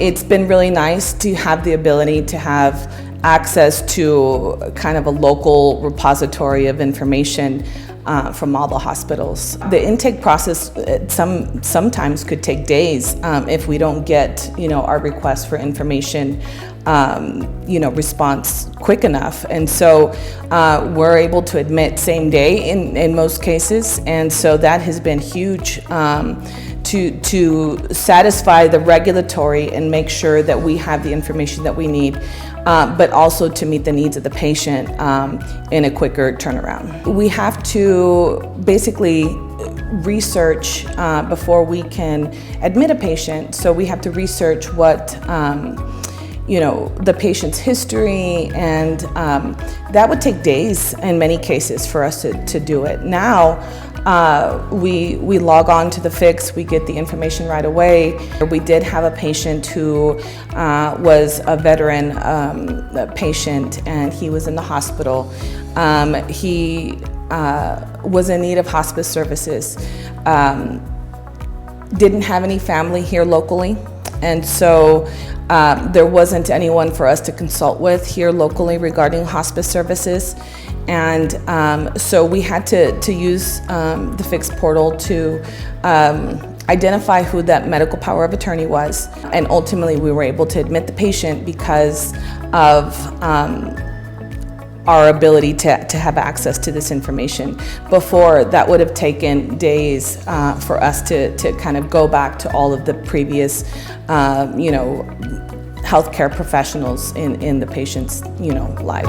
It's been really nice to have the ability to have access to kind of a local repository of information from all the hospitals. The intake process sometimes could take days if we don't get, our request for information, response quick enough. And so we're able to admit same day in most cases. And so that has been huge to satisfy the regulatory and make sure that we have the information that we need, but also to meet the needs of the patient in a quicker turnaround. We have to basically research before we can admit a patient. So we have to research what the patient's history, and that would take days in many cases for us to do it. Now, we log on to the PHIX, we get the information right away. We did have a patient who was a veteran patient, and he was in the hospital. He was in need of hospice services, didn't have any family here locally, and so there wasn't anyone for us to consult with here locally regarding hospice services. And so we had to use the PHIX portal to identify who that medical power of attorney was. And ultimately we were able to admit the patient because of our ability to have access to this information. Before, that would have taken days for us to kind of go back to all of the previous healthcare professionals in the patient's life.